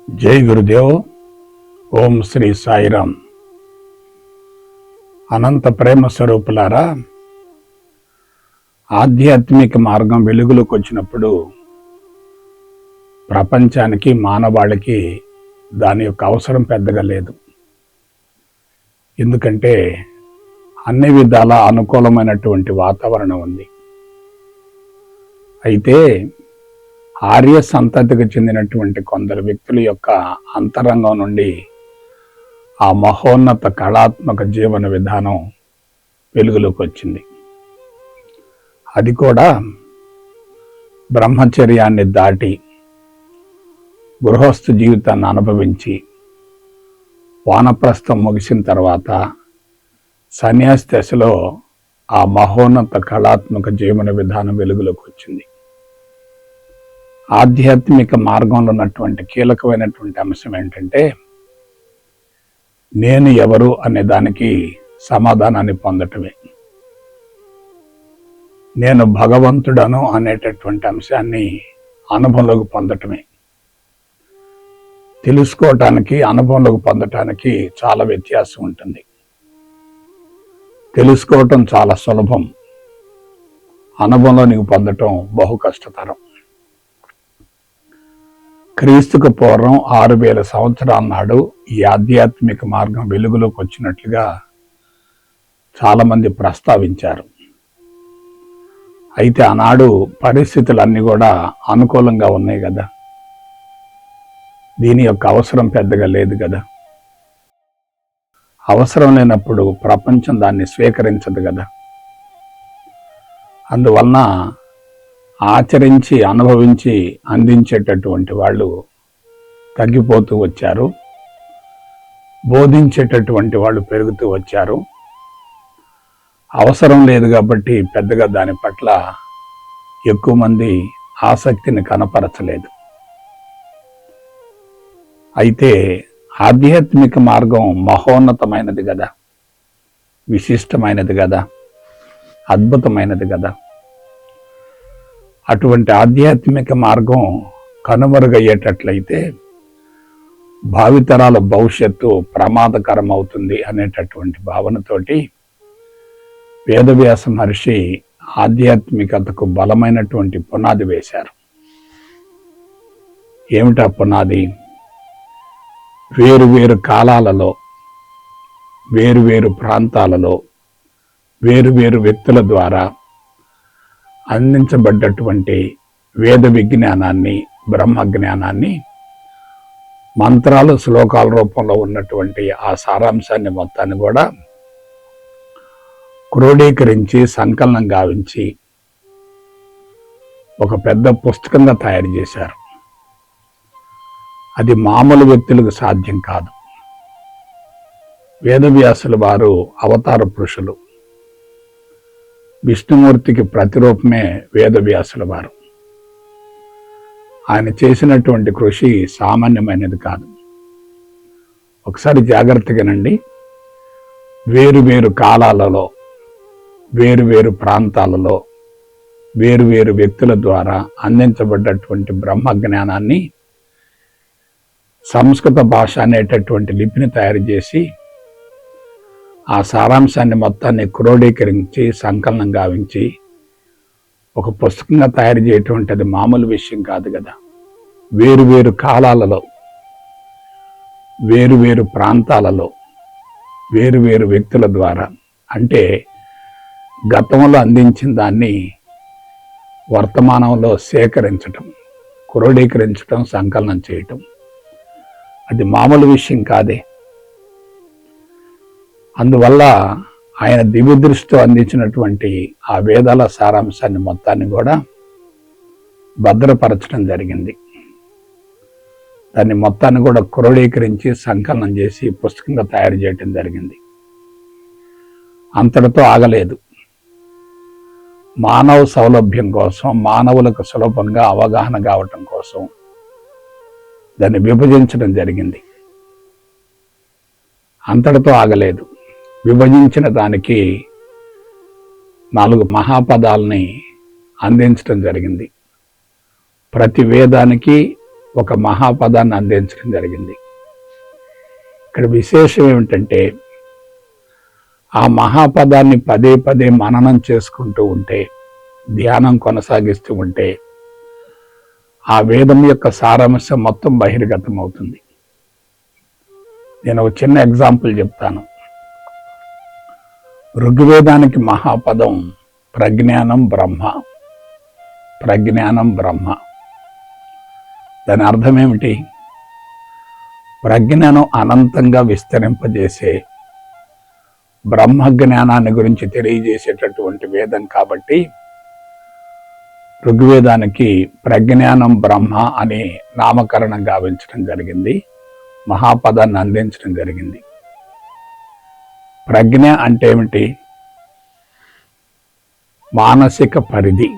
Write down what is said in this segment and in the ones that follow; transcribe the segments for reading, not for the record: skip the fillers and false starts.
జై గురుదేవ్. ఓం శ్రీ సాయిరామ్. అనంత ప్రేమ స్వరూపులారా, ఆధ్యాత్మిక మార్గం వెలుగులోకి వచ్చినప్పుడు ప్రపంచానికి మానవాళికి దాని యొక్క అవసరం పెద్దగా లేదు. ఎందుకంటే అన్ని విధాల అనుకూలమైనటువంటి వాతావరణం ఉంది. అయితే ఆర్య సంతతికి చెందినటువంటి కొందరు వ్యక్తుల యొక్క అంతరంగం నుండి ఆ మహోన్నత కళాత్మక జీవన విధానం వెలుగులోకి వచ్చింది. అది కూడా బ్రహ్మచర్యాన్ని దాటి గృహస్థ జీవితాన్ని అనుభవించి వానప్రస్థం ముగిసిన తర్వాత సన్యాసి దశలో ఆ మహోన్నత కళాత్మక జీవన విధానం వెలుగులోకి వచ్చింది. ఆధ్యాత్మిక మార్గంలో ఉన్నటువంటి కీలకమైనటువంటి అంశం ఏంటంటే, నేను ఎవరు అనే దానికి సమాధానాన్ని పొందటమే. నేను భగవంతుడను అనేటటువంటి అంశాన్ని అనుభవంలోకి పొందటమే. తెలుసుకోవటానికి అనుభవంలోకి పొందటానికి చాలా వ్యత్యాసం ఉంటుంది. తెలుసుకోవటం చాలా సులభం, అనుభవంలోనికి పొందటం బహు కష్టతరం. క్రీస్తుకు పూర్వం 6000 సంవత్సరాల నాడు ఈ ఆధ్యాత్మిక మార్గం వెలుగులోకి వచ్చినట్లుగా చాలామంది ప్రస్తావించారు. అయితే ఆనాడు పరిస్థితులన్నీ కూడా అనుకూలంగా ఉన్నాయి కదా, దీని యొక్క అవసరం పెద్దగా లేదు కదా. అవసరం లేనప్పుడు ప్రపంచం దాన్ని స్వీకరించదు కదా. అందువలన ఆచరించి అనుభవించి అందించేటటువంటి వాళ్ళు తగ్గిపోతూ వచ్చారు, బోధించేటటువంటి వాళ్ళు పెరుగుతూ వచ్చారు. అవసరం లేదు కాబట్టి పెద్దగా దాని పట్ల ఎక్కువ మంది ఆసక్తిని కనపరచలేదు. అయితే ఆధ్యాత్మిక మార్గం మహోన్నతమైనది కదా, విశిష్టమైనది కదా, అద్భుతమైనది కదా. అటువంటి ఆధ్యాత్మిక మార్గం కనుమరుగయ్యేటట్లయితే భావితరాల భవిష్యత్తు ప్రమాదకరం అవుతుంది అనేటటువంటి భావనతోటి వేదవ్యాస మహర్షి ఆధ్యాత్మికతకు బలమైనటువంటి పునాది వేశారు. ఏమిటా పునాది? వేరు కాలాలలో, వేరు ప్రాంతాలలో, వేరు వ్యక్తుల ద్వారా అందించబడ్డటువంటి వేద విజ్ఞానాన్ని, బ్రహ్మ జ్ఞానాన్ని మంత్రాలు, శ్లోకాల రూపంలో ఉన్నటువంటి ఆ సారాంశాన్ని మొత్తాన్ని కూడా క్రోడీకరించి సంకలనం గావించి ఒక పెద్ద పుస్తకంగా తయారు చేశారు. అది మామూలు వ్యక్తులకు సాధ్యం కాదు. వేదవ్యాసుల వారు అవతార పురుషులు. విష్ణుమూర్తికి ప్రతిరూపమే వేదవ్యాసుల వారు. ఆయన చేసినటువంటి కృషి సామాన్యమైనది కాదు. ఒకసారి జాగ్రత్తగానండి. వేరు కాలాలలో, వేరు ప్రాంతాలలో, వేరు వ్యక్తుల ద్వారా అందించబడ్డటువంటి బ్రహ్మ జ్ఞానాన్ని సంస్కృత భాష అనేటటువంటి లిపిని తయారు చేసి ఆ సారాంశాన్ని మొత్తాన్ని క్రోడీకరించి సంకలనం గావించి ఒక పుస్తకంగా తయారు చేయటం మామూలు విషయం కాదు కదా. వేరు కాలాలలో, వేరు ప్రాంతాలలో, వేరు వ్యక్తుల ద్వారా, అంటే గతంలో అందించిన దాన్ని వర్తమానంలో సేకరించటం, క్రోడీకరించటం, సంకలనం చేయటం, అది మామూలు విషయం కాదే. అందువల్ల ఆయన దివ్య దృష్టితో అందించినటువంటి ఆ వేదాల సారాంశాన్ని మొత్తాన్ని కూడా భద్రపరచడం జరిగింది. దాన్ని మొత్తాన్ని కూడా క్రోడీకరించి సంకలనం చేసి పుస్తకంగా తయారు చేయటం జరిగింది. అంతటితో ఆగలేదు. మానవ సౌలభ్యం కోసం, మానవులకు సులభంగా అవగాహన కావటం కోసం దాన్ని విభజించడం జరిగింది. అంతటితో ఆగలేదు. విభజించిన దానికి 4 మహాపదాలని అందించడం జరిగింది. ప్రతి వేదానికి ఒక మహాపదాన్ని అందించడం జరిగింది. ఇక్కడ విశేషం ఏమిటంటే ఆ మహాపదాన్ని పదే పదే మననం చేసుకుంటూ ఉంటే, ధ్యానం కొనసాగిస్తూ ఉంటే ఆ వేదం యొక్క సారాంశం మొత్తం బహిర్గతం అవుతుంది. నేను ఒక చిన్న ఎగ్జాంపుల్ చెప్తాను. ఋగ్వేదానికి మహాపదం ప్రజ్ఞానం బ్రహ్మ. ప్రజ్ఞానం బ్రహ్మ. దాని అర్థం ఏమిటి? ప్రజ్ఞను అనంతంగా విస్తరింపజేసే బ్రహ్మ జ్ఞానాన్ని గురించి తెలియజేసేటటువంటి వేదం కాబట్టి ఋగ్వేదానికి ప్రజ్ఞానం బ్రహ్మ అని నామకరణం గావించడం జరిగింది, మహాపదాన్ని అందించడం జరిగింది. ప్రజ్ఞ అంటే ఏమిటి? మానసిక పరిధి.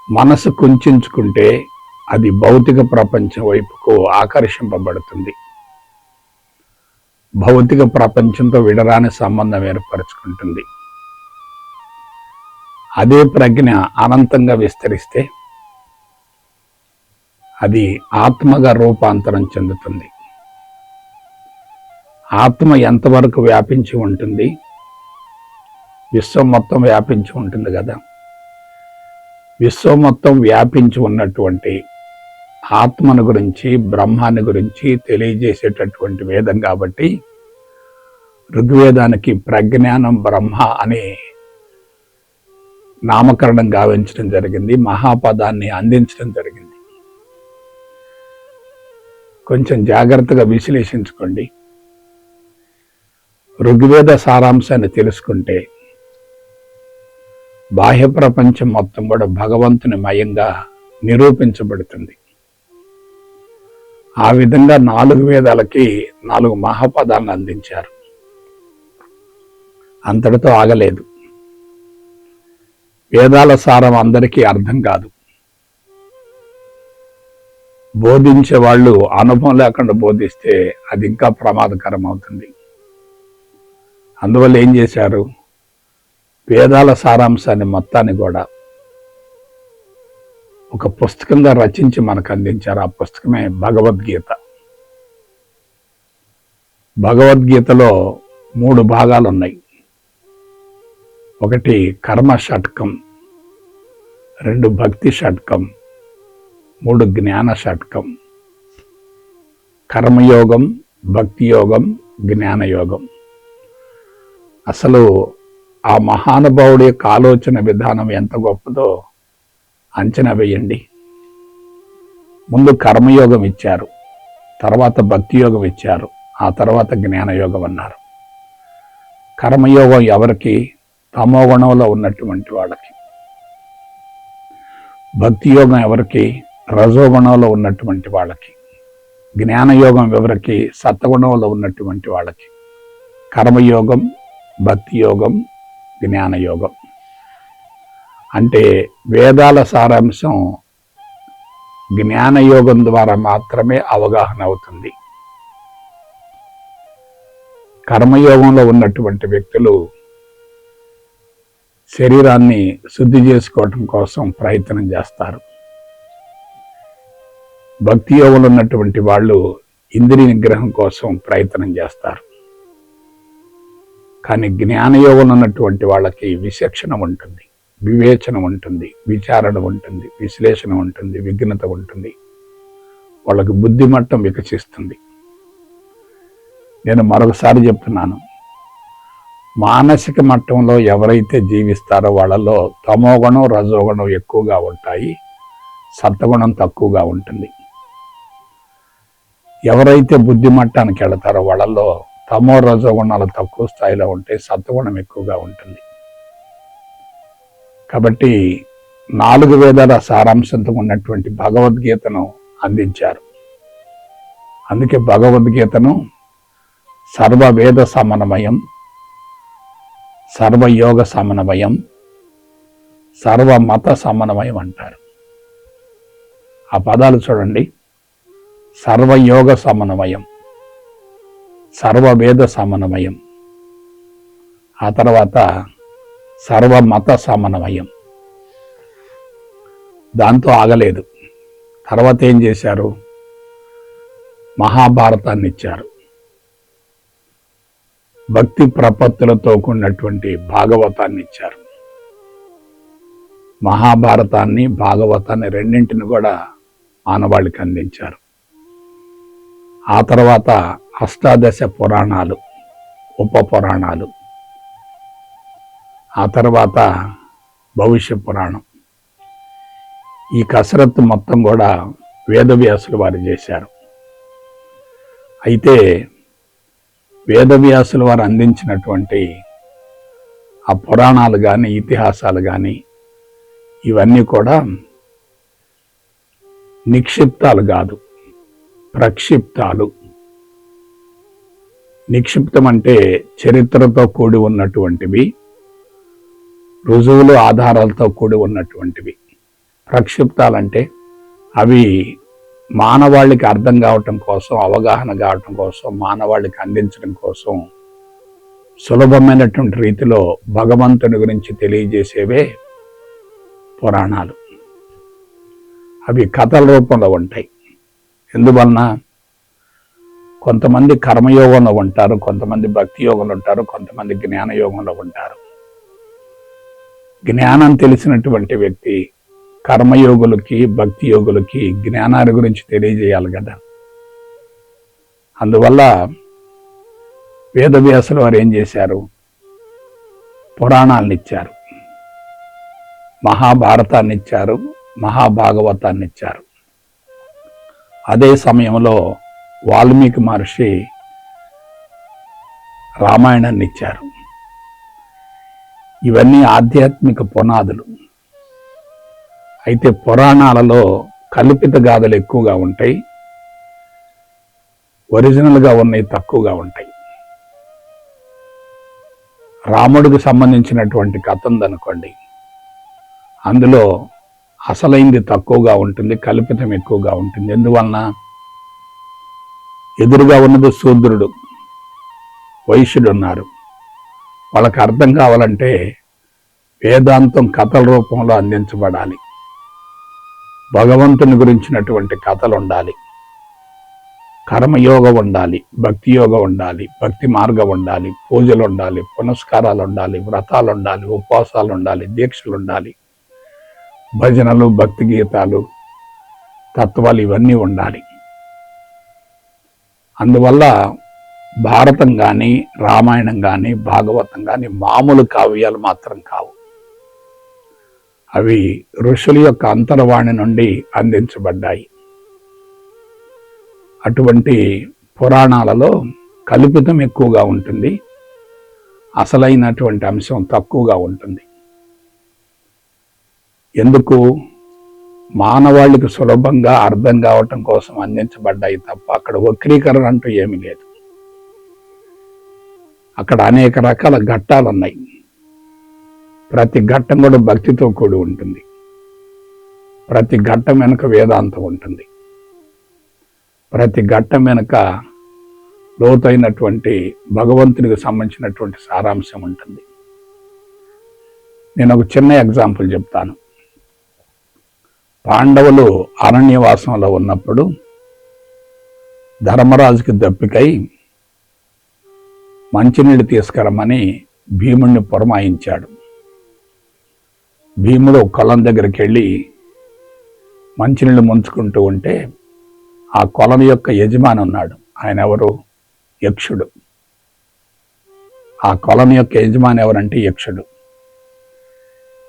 మనసు కుంచుకుంటే అది భౌతిక ప్రపంచం వైపుకు ఆకర్షింపబడుతుంది, భౌతిక ప్రపంచంతో విడరాని సంబంధం ఏర్పరచుకుంటుంది. అదే ప్రజ్ఞ అనంతంగా విస్తరిస్తే అది ఆత్మగా రూపాంతరం చెందుతుంది. ఆత్మ ఎంతవరకు వ్యాపించి ఉంటుంది? విశ్వం మొత్తం వ్యాపించి ఉంటుంది కదా. విశ్వం మొత్తం వ్యాపించి ఉన్నటువంటి ఆత్మను గురించి, బ్రహ్మాన్ని గురించి తెలియజేసేటటువంటి వేదం కాబట్టి ఋగ్వేదానికి ప్రజ్ఞానం బ్రహ్మ అని నామకరణం గావించడం జరిగింది, మహాపదాన్ని అందించడం జరిగింది. కొంచెం జాగ్రత్తగా విశ్లేషించుకోండి. ఋగ్వేద సారాంశాన్ని తెలుసుకుంటే బాహ్య ప్రపంచం మొత్తం కూడా భగవంతుని మయంగా నిరూపించబడుతుంది. ఆ విధంగా 4 వేదాలకి 4 మహాపదాలను అందించారు. అంతటితో ఆగలేదు. వేదాల సారం అందరికీ అర్థం కాదు. బోధించే వాళ్ళు అనుభవం లేకుండా బోధిస్తే అది ఇంకా ప్రమాదకరం అవుతుంది. అందువల్ల ఏం చేశారు? వేదాల సారాంశాన్ని మొత్తాన్ని కూడా ఒక పుస్తకంగా రచించి మనకు అందించారు. ఆ పుస్తకమే భగవద్గీత. భగవద్గీతలో 3 భాగాలు ఉన్నాయి. ఒకటి కర్మ షట్కం, 2 భక్తి షట్కం, 3 జ్ఞాన షట్కం. కర్మయోగం, భక్తి యోగం, జ్ఞానయోగం. అసలు ఆ మహానుభావుడి యొక్క ఆలోచన విధానం ఎంత గొప్పదో అంచనా వేయండి. ముందు కర్మయోగం ఇచ్చారు, తర్వాత భక్తి యోగం ఇచ్చారు, ఆ తర్వాత జ్ఞానయోగం అన్నారు. కర్మయోగం ఎవరికి? తమోగుణంలో ఉన్నటువంటి వాళ్ళకి. భక్తి యోగం ఎవరికి? రజోగుణంలో ఉన్నటువంటి వాళ్ళకి. జ్ఞానయోగం ఎవరికి? సత్వగుణంలో ఉన్నటువంటి వాళ్ళకి. కర్మయోగం, భక్తి యోగం, జ్ఞానయోగం. అంటే వేదాల సారాంశం జ్ఞానయోగం ద్వారా మాత్రమే అవగాహన అవుతుంది. కర్మయోగంలో ఉన్నటువంటి వ్యక్తులు శరీరాన్ని శుద్ధి చేసుకోవటం కోసం ప్రయత్నం చేస్తారు. భక్తి యోగంలో ఉన్నటువంటి వాళ్ళు ఇంద్రియ నిగ్రహం కోసం ప్రయత్నం చేస్తారు. కానీ జ్ఞానయోగంలో ఉన్నటువంటి వాళ్ళకి విచక్షణ ఉంటుంది, వివేచన ఉంటుంది, విచారణ ఉంటుంది, విశ్లేషణ ఉంటుంది, విఘ్నత ఉంటుంది. వాళ్ళకి బుద్ధిమట్టం వికసిస్తుంది. నేను మరొకసారి చెప్తున్నాను, మానసిక మట్టంలో ఎవరైతే జీవిస్తారో వాళ్ళలో తమోగుణం, రజోగుణం ఎక్కువగా ఉంటాయి, సత్వగుణం తక్కువగా ఉంటుంది. ఎవరైతే బుద్ధి మట్టానికి వెళతారో వాళ్ళలో తమో రజోగుణాలు తక్కువ స్థాయిలో ఉంటే, సత్వగుణం ఎక్కువగా ఉంటుంది. కాబట్టి 4 వేదాల సారాంశంతో ఉన్నటువంటి భగవద్గీతను అందించారు. అందుకే భగవద్గీతను సర్వవేద సమన్వయం, సర్వయోగ సమన్వయం, సర్వమత సమన్వయం అంటారు. ఆ పదాలు చూడండి. సర్వయోగ సమన్వయం, సర్వవేద సమన్వయం, ఆ తర్వాత సర్వమత సమన్వయం. దాంతో ఆగలేదు. తర్వాత ఏం చేశారు? మహాభారతాన్ని ఇచ్చారు. భక్తి ప్రపత్తులతో కూడినటువంటి భాగవతాన్ని ఇచ్చారు. మహాభారతాన్ని, భాగవతాన్ని రెండింటిని కూడా మానవాళికి అందించారు. ఆ తర్వాత అష్టాదశ పురాణాలు, ఉప పురాణాలు, ఆ తర్వాత భవిష్య పురాణం. ఈ కసరత్తు మొత్తం కూడా వేదవ్యాసులు వారు చేశారు. అయితే వేదవ్యాసులు వారు అందించినటువంటి ఆ పురాణాలు కానీ, ఇతిహాసాలు కానీ ఇవన్నీ కూడా నిక్షిప్తాలు కాదు, ప్రక్షిప్తాలు. నిక్షిప్తం అంటే చరిత్రతో కూడి ఉన్నటువంటివి, రుజువులు ఆధారాలతో కూడి ఉన్నటువంటివి. ప్రక్షిప్తాలంటే అవి మానవాళికి అర్థం కావటం కోసం, అవగాహన కావటం కోసం, మానవాళికి అందించడం కోసం సులభమైనటువంటి రీతిలో భగవంతుని గురించి తెలియజేసేవే పురాణాలు. అవి కథల రూపంలో ఉంటాయి. ఎందువలన? కొంతమంది కర్మయోగంలో ఉంటారు, కొంతమంది భక్తి యోగంలో ఉంటారు, కొంతమంది జ్ఞాన యోగంలో ఉంటారు. జ్ఞానం తెలిసినటువంటి వ్యక్తి కర్మయోగులకి, భక్తి యోగులకి జ్ఞానాన్ని గురించి తెలియజేయాలి కదా. అందువల్ల వేదవ్యాసులు వారు ఏం చేశారు? పురాణాలను ఇచ్చారు, మహాభారతాన్ని ఇచ్చారు, మహాభాగవతాన్ని ఇచ్చారు. అదే సమయంలో వాల్మీకి మహర్షి రామాయణాన్ని ఇచ్చారు. ఇవన్నీ ఆధ్యాత్మిక పునాదులు. అయితే పురాణాలలో కల్పిత గాథలు ఎక్కువగా ఉంటాయి, ఒరిజినల్గా ఉన్నవి తక్కువగా ఉంటాయి. రాముడికి సంబంధించినటువంటి కథ ఉందనుకోండి, అందులో అసలైంది తక్కువగా ఉంటుంది, కల్పితం ఎక్కువగా ఉంటుంది. ఎందువలన? ఎదురుగా ఉన్నది శూద్రుడు, వైశ్యుడు ఉన్నారు. వాళ్ళకి అర్థం కావాలంటే వేదాంతం కథల రూపంలో అందించబడాలి. భగవంతుని గురించినటువంటి కథలు ఉండాలి, కర్మయోగం ఉండాలి, భక్తి యోగం ఉండాలి, భక్తి మార్గం ఉండాలి, పూజలు ఉండాలి, పునస్కారాలు ఉండాలి, వ్రతాలు ఉండాలి, ఉపవాసాలు ఉండాలి, దీక్షలు ఉండాలి, భజనలు, భక్తి గీతాలు, తత్వాలు ఇవన్నీ ఉండాలి. అందువల్ల భారతం కానీ, రామాయణం కానీ, భాగవతం కానీ మామూలు కావ్యాలు మాత్రం కావు. అవి ఋషుల యొక్క అంతర్వాణి నుండి అందించబడ్డాయి. అటువంటి పురాణాలలో కల్పితం ఎక్కువగా ఉంటుంది, అసలైనటువంటి అంశం తక్కువగా ఉంటుంది. ఎందుకు? మానవాళికి సులభంగా అర్థం కావటం కోసం అందించబడ్డాయి తప్ప అక్కడ వక్రీకరణ అంటూ ఏమీ లేదు. అక్కడ అనేక రకాల ఘట్టాలు ఉన్నాయి. ప్రతి ఘట్టం కూడా భక్తితో కూడి ఉంటుంది. ప్రతి ఘట్టం వెనుక వేదాంతం ఉంటుంది. ప్రతి ఘట్టం వెనుక లోతైనటువంటి భగవంతునికి సంబంధించినటువంటి సారాంశం ఉంటుంది. నేను ఒక చిన్న ఎగ్జాంపుల్ చెప్తాను. పాండవులు అరణ్యవాసంలో ఉన్నప్పుడు ధర్మరాజుకి దప్పికై మంచినీళ్ళు తీసుకురమ్మని భీముడిని పురమాయించాడు. భీముడు కొలం దగ్గరికి వెళ్ళి మంచినీళ్ళు ముంచుకుంటూ ఉంటే ఆ కొలం యొక్క యజమాని ఉన్నాడు. ఆయన ఎవరు? యక్షుడు. ఆ కొలం యొక్క యజమాని ఎవరంటే యక్షుడు.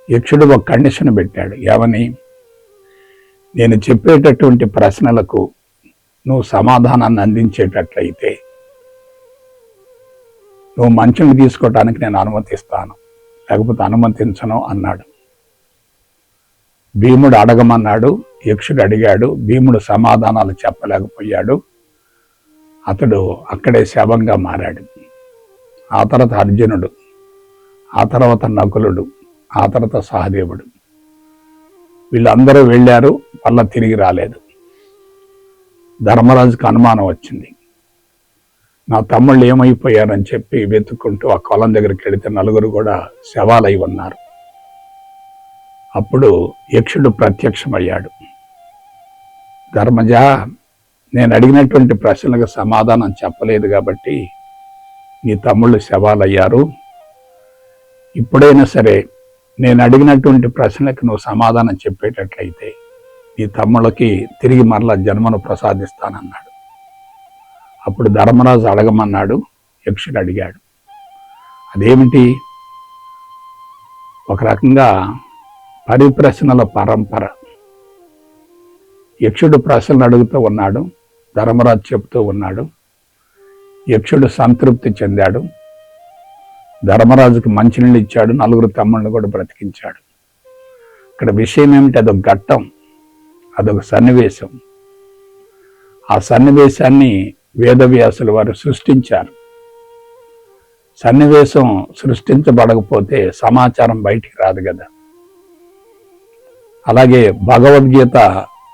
యక్షుడు ఒక కండిషన్ పెట్టాడు. ఏమని? నేను చెప్పేటటువంటి ప్రశ్నలకు నువ్వు సమాధానాన్ని అందించేటట్లయితే నువ్వు మంచిని తీసుకోవటానికి నేను అనుమతిస్తాను, లేకపోతే అనుమతించను అన్నాడు. భీముడు అడగమన్నాడు, యక్షుడు అడిగాడు. భీముడు సమాధానాలు చెప్పలేకపోయాడు. అతడు అక్కడే శవంగా మారాడు. ఆ తర్వాత అర్జునుడు, ఆ తర్వాత నకులుడు, ఆ తర్వాత సహదేవుడు, వీళ్ళందరూ వెళ్ళారు, మళ్ళా తిరిగి రాలేదు. ధర్మరాజుకు అనుమానం వచ్చింది. నా తమ్ముళ్ళు ఏమైపోయారని చెప్పి వెతుక్కుంటూ ఆ కొలం దగ్గరికి వెళితే నలుగురు కూడా శవాలై ఉన్నారు. అప్పుడు యక్షుడు ప్రత్యక్షమయ్యాడు. ధర్మజ, నేను అడిగినటువంటి ప్రశ్నలకు సమాధానం చెప్పలేదు కాబట్టి నీ తమ్ముళ్ళు శవాలయ్యారు. ఇప్పుడైనా సరే నేను అడిగినటువంటి ప్రశ్నలకు నువ్వు సమాధానం చెప్పేటట్లయితే నీ తమ్ముళ్ళకి తిరిగి మరలా జన్మను ప్రసాదిస్తానన్నాడు. అప్పుడు ధర్మరాజు అడగమన్నాడు. యక్షుడు అడిగాడు. అదేమిటి? ఒక రకంగా పరిప్రశ్నల పరంపర. యక్షుడు ప్రశ్నలు అడుగుతూ ఉన్నాడు, ధర్మరాజు చెబుతూ ఉన్నాడు. యక్షుడు సంతృప్తి చెందాడు. ధర్మరాజుకు మంచినీళ్ళు ఇచ్చాడు, 4 తమ్ముళ్ళని కూడా బ్రతికించాడు. ఇక్కడ విషయం ఏమిటి? అదొక ఘట్టం, అదొక సన్నివేశం. ఆ సన్నివేశాన్ని వేదవ్యాసులు వారు సృష్టించారు. సన్నివేశం సృష్టించబడకపోతే సమాచారం బయటికి రాదు కదా. అలాగే భగవద్గీత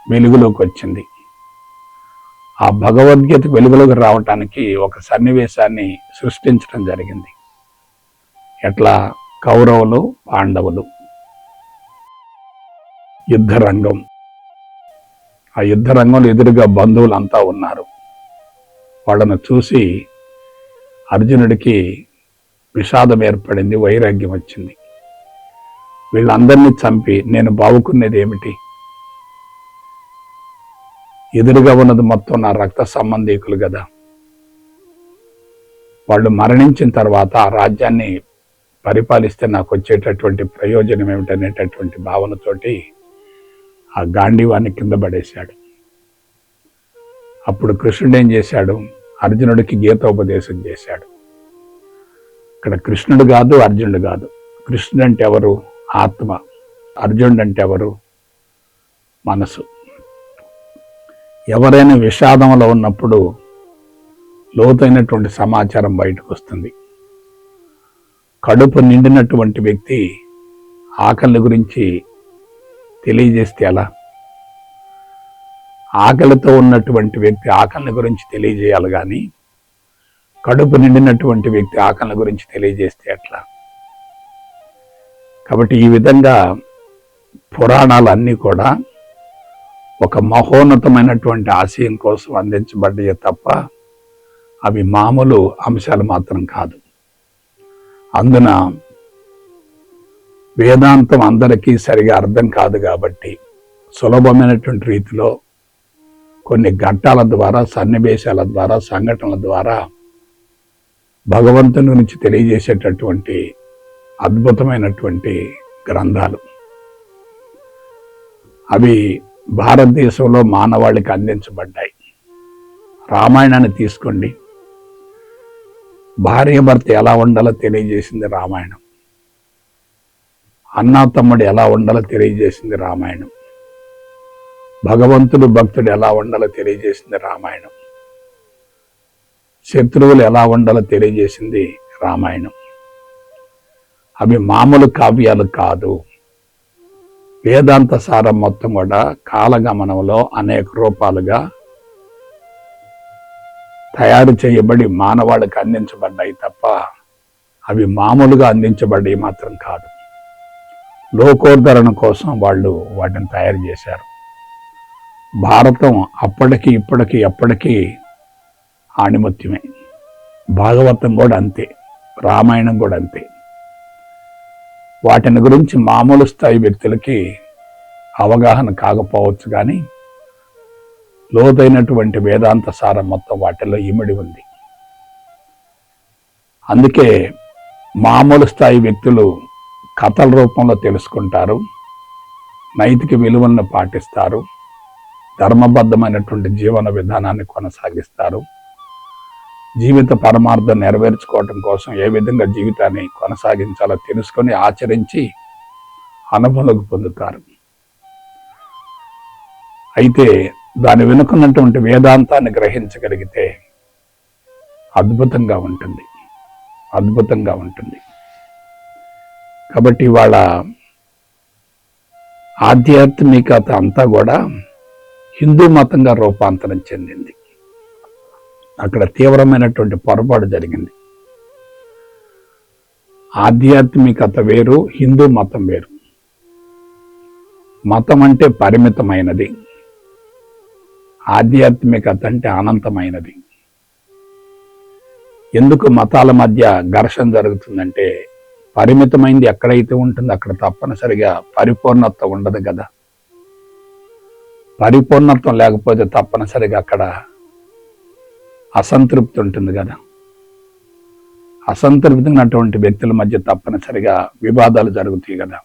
వెలుగులోకి వచ్చింది. ఆ భగవద్గీత వెలుగులోకి రావటానికి ఒక సన్నివేశాన్ని సృష్టించడం జరిగింది. ఎట్లా? కౌరవులు, పాండవులు యుద్ధరంగం. ఆ యుద్ధరంగంలో ఎదురుగా బంధువులంతా ఉన్నారు. వాళ్ళను చూసి అర్జునుడికి విషాదం ఏర్పడింది, వైరాగ్యం వచ్చింది. వీళ్ళందరినీ చంపి నేను బావుకునేది ఏమిటి? ఎదురుగా ఉన్నది మొత్తం నా రక్త సంబంధీకులు కదా. వాళ్ళు మరణించిన తర్వాత ఆ రాజ్యాన్ని పరిపాలిస్తే నాకు వచ్చేటటువంటి ప్రయోజనం ఏమిటనేటటువంటి భావనతోటి ఆ గాంధీవాన్ని కింద పడేశాడు. అప్పుడు కృష్ణుడు ఏం చేశాడు? అర్జునుడికి గీతోపదేశం చేశాడు. ఇక్కడ కృష్ణుడు కాదు, అర్జునుడు కాదు. కృష్ణుడు అంటే ఎవరు? ఆత్మ. అర్జునుడు అంటే ఎవరు? మనసు. ఎవరైనా విషాదంలో ఉన్నప్పుడు లోతైనటువంటి సమాచారం బయటకు వస్తుంది. కడుపు నిండినటువంటి వ్యక్తి ఆకలి గురించి తెలియజేస్తే ఎలా? ఆకలితో ఉన్నటువంటి వ్యక్తి ఆకలిని గురించి తెలియజేయాలి కానీ కడుపు నిండినటువంటి వ్యక్తి ఆకలిని గురించి తెలియజేస్తే ఎట్లా? కాబట్టి ఈ విధంగా పురాణాలన్నీ కూడా ఒక మహోన్నతమైనటువంటి ఆశయం కోసం అందించబడ్డాయే తప్ప అవి మామూలు అంశాలు మాత్రం కాదు. అందున వేదాంతం అందరికీ సరిగా అర్థం కాదు కాబట్టి సులభమైనటువంటి రీతిలో కొన్ని ఘట్టాల ద్వారా, సన్నివేశాల ద్వారా, సంఘటనల ద్వారా భగవంతుని గురించి తెలియజేసేటటువంటి అద్భుతమైనటువంటి గ్రంథాలు. అవి భారతదేశంలో మానవాళికి అందించబడ్డాయి. రామాయణాన్ని తీసుకోండి. భార్య భర్త ఎలా ఉండాలో తెలియజేసింది రామాయణం. అన్నా తమ్ముడు ఎలా ఉండాలో తెలియజేసింది రామాయణం. భగవంతుడు భక్తుడు ఎలా ఉండాలో తెలియజేసింది రామాయణం. శత్రువులు ఎలా ఉండాలో తెలియజేసింది రామాయణం. అవి మామూలు కావ్యాలు కాదు. వేదాంత సారం మొత్తం కూడా కాలగమనంలో అనేక రూపాలుగా తయారు చేయబడి మానవాళికి అందించబడ్డాయి తప్ప అవి మామూలుగా అందించబడ్డాయి మాత్రం కాదు. లోకోద్ధరణ కోసం వాళ్ళు వాటిని తయారు చేశారు. భారతం అప్పటికి ఇప్పటికి ఎప్పటికీ ఆణిముత్యమే. భాగవతం కూడా అంతే, రామాయణం కూడా అంతే. వాటిని గురించి మామూలు స్థాయి వ్యక్తులకి అవగాహన కాకపోవచ్చు కానీ లోతైనటువంటి వేదాంత సారం మొత్తం వాటిల్లో ఇమిడి ఉంది. అందుకే మామూలు స్థాయి వ్యక్తులు కథల రూపంలో తెలుసుకుంటారు, నైతిక విలువలను పాటిస్తారు, ధర్మబద్ధమైనటువంటి జీవన విధానాన్ని కొనసాగిస్తారు. జీవిత పరమార్థం నెరవేర్చుకోవటం కోసం ఏ విధంగా జీవితాన్ని కొనసాగించాలో తెలుసుకొని ఆచరించి అనుభవంలోకి పొందుతారు. అయితే దాని వెనుకున్నటువంటి వేదాంతాన్ని గ్రహించగలిగితే అద్భుతంగా ఉంటుంది, అద్భుతంగా ఉంటుంది. కాబట్టి వాళ్ళ ఆధ్యాత్మికత అంతా కూడా హిందూ మతంగా రూపాంతరం చెందింది. అక్కడ తీవ్రమైనటువంటి పొరపాటు జరిగింది. ఆధ్యాత్మికత వేరు, హిందూ మతం వేరు. మతం అంటే పరిమితమైనది, ఆధ్యాత్మికత అంటే అనంతమైనది. ఎందుకు మతాల మధ్య ఘర్షణ జరుగుతుందంటే, పరిమితమైంది ఎక్కడైతే ఉంటుందో అక్కడ తప్పనిసరిగా పరిపూర్ణత్వం ఉండదు కదా. పరిపూర్ణత్వం లేకపోతే తప్పనిసరిగా అక్కడ అసంతృప్తి ఉంటుంది కదా. అసంతృప్తి ఉన్నటువంటి వ్యక్తుల మధ్య తప్పనిసరిగా వివాదాలు జరుగుతాయి కదా.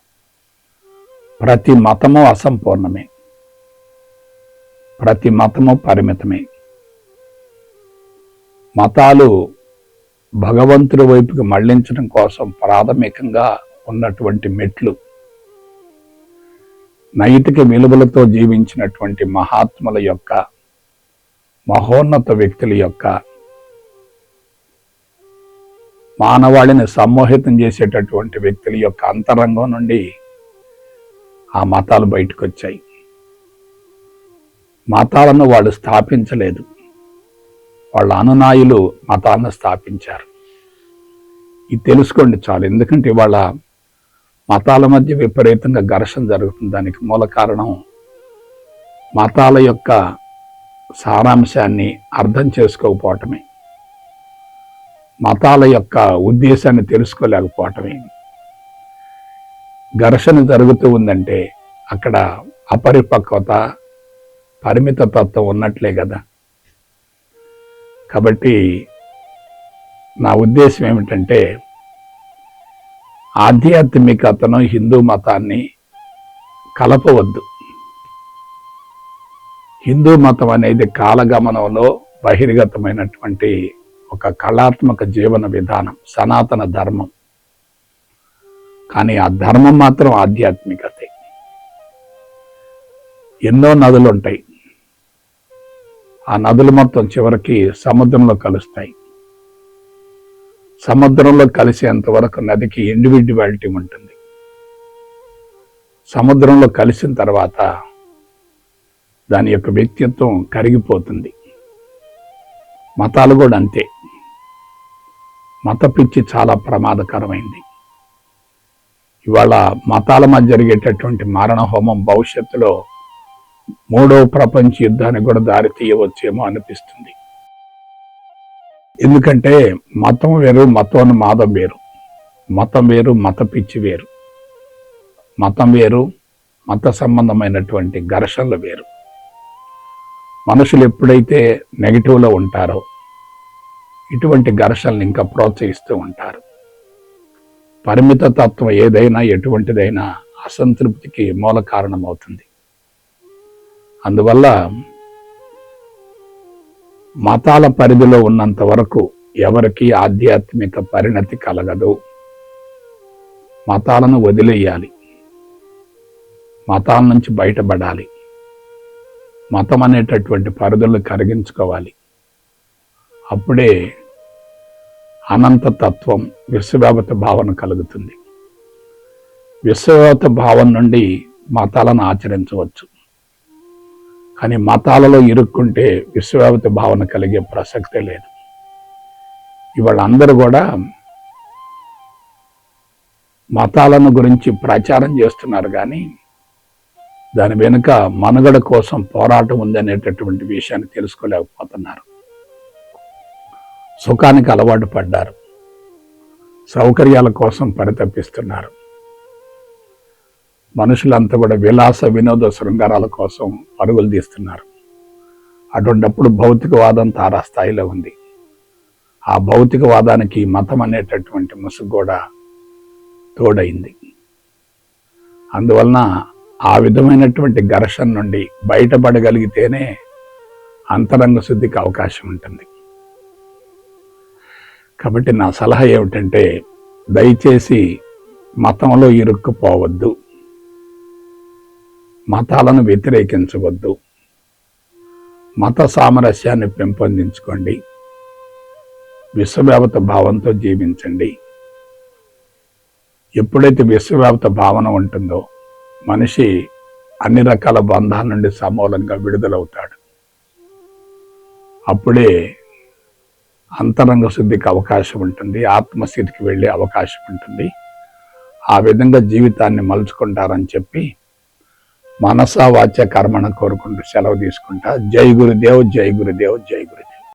ప్రతి మతము అసంపూర్ణమే, ప్రతి మతము పరిమితమే. మతాలు భగవంతుడి వైపుకి మళ్లించడం కోసం ప్రాథమికంగా ఉన్నటువంటి మెట్లు. నైతిక విలువలతో జీవించినటువంటి మహాత్ముల యొక్క, మహోన్నత వ్యక్తుల యొక్క, మానవాళిని సమ్మోహితం చేసేటటువంటి వ్యక్తుల యొక్క అంతరంగం నుండి ఆ మతాలు బయటకు వచ్చాయి. మతాలను వాళ్ళు స్థాపించలేదు, వాళ్ళ అనునాయులు మతాలను స్థాపించారు. ఇది తెలుసుకోండి చాలు. ఎందుకంటే వాళ్ళ మతాల మధ్య విపరీతంగా ఘర్షణ జరుగుతుంది. దానికి మూల కారణం మతాల యొక్క సారాంశాన్ని అర్థం చేసుకోకపోవటమే, మతాల యొక్క ఉద్దేశాన్ని తెలుసుకోలేకపోవటమే. ఘర్షణ జరుగుతూ ఉందంటే అక్కడ అపరిపక్వత, పరిమిత తత్వం ఉన్నట్లే కదా. కాబట్టి నా ఉద్దేశం ఏమిటంటే, ఆధ్యాత్మికతను హిందూ మతాన్ని కలపవద్దు. హిందూ మతం అనేది కాలగమనంలో బహిర్గతమైనటువంటి ఒక కళాత్మక జీవన విధానం, సనాతన ధర్మం. కానీ ఆ ధర్మం మాత్రం ఆధ్యాత్మికతే. ఎన్నో నదులు ఉంటాయి, ఆ నదులు మొత్తం చివరికి సముద్రంలో కలుస్తాయి. సముద్రంలో కలిసేంత వరకు నదికి ఇండివిడ్యువాలిటీ ఉంటుంది. సముద్రంలో కలిసిన తర్వాత దాని యొక్క వ్యక్తిత్వం కరిగిపోతుంది. మతాలు కూడా అంతే. మత పిచ్చి చాలా ప్రమాదకరమైంది. ఇవాళ మతాల మధ్య జరిగేటటువంటి మారణ హోమం భవిష్యత్తులో 3వ ప్రపంచ యుద్ధానికి కూడా దారి తీయవచ్చేమో అనిపిస్తుంది. ఎందుకంటే మతం వేరు, మతోన్మాదం వేరు. మతం వేరు, మత పిచ్చి వేరు. మతం వేరు, మత సంబంధమైనటువంటి ఘర్షణలు వేరు. మనుషులు ఎప్పుడైతే నెగిటివ్లో ఉంటారో ఇటువంటి ఘర్షణలు ఇంకా ప్రోత్సహిస్తూ ఉంటారు. పరిమిత తత్వం ఏదైనా, ఎటువంటిదైనా అసంతృప్తికి మూల కారణమవుతుంది. అందువల్ల మతాల పరిధిలో ఉన్నంత వరకు ఎవరికి ఆధ్యాత్మిక పరిణతి కలగదు. మతాలను వదిలేయాలి, మతాల నుంచి బయటపడాలి, మతం అనేటటువంటి పరిధులను కరిగించుకోవాలి. అప్పుడే అనంత తత్వం, విశ్వవ్యాప్త భావన కలుగుతుంది. విశ్వవ్యాప్త భావం నుండి మతాలను ఆచరించవచ్చు. కానీ మతాలలో ఇరుక్కుంటే విశ్వవ్యాప్త భావన కలిగే ప్రసక్తే లేదు. ఇవాళ అందరూ కూడా మతాలను గురించి ప్రచారం చేస్తున్నారు, కానీ దాని వెనుక మనుగడ కోసం పోరాటం ఉందనేటటువంటి విషయాన్ని తెలుసుకోలేకపోతున్నారు. సుఖానికి అలవాటు పడ్డారు, సౌకర్యాల కోసం పరితపిస్తున్నారు. మనుషులంతా కూడా విలాస వినోద శృంగారాల కోసం పరుగులు తీస్తున్నారు. అటువంటిప్పుడు భౌతికవాదం తారాస్థాయిలో ఉంది. ఆ భౌతికవాదానికి మతం అనేటటువంటి ముసుగు కూడా తోడైంది. అందువలన ఆ విధమైనటువంటి ఘర్షణ నుండి బయటపడగలిగితేనే అంతరంగ శుద్ధికి అవకాశం ఉంటుంది. కాబట్టి నా సలహా ఏమిటంటే, దయచేసి మతంలో ఇరుక్కుపోవద్దు, మతాలను వ్యతిరేకించవద్దు, మత సామరస్యాన్ని పెంపొందించుకోండి, విశ్వవ్యాప్త భావంతో జీవించండి. ఎప్పుడైతే విశ్వవ్యాప్త భావన ఉంటుందో మనిషి అన్ని రకాల బంధాల నుండి సమూలంగా విడుదలవుతాడు. అప్పుడే అంతరంగ శుద్ధికి అవకాశం ఉంటుంది, ఆత్మస్థితికి వెళ్ళే అవకాశం ఉంటుంది. ఆ విధంగా జీవితాన్ని మలుచుకుంటారని చెప్పి మనసా వాచ కర్మణ కోరుకుంటూ సెలవు తీసుకుంటా. జై గురుదేవ్, జై గురుదేవ్, జై గురుదేవ్.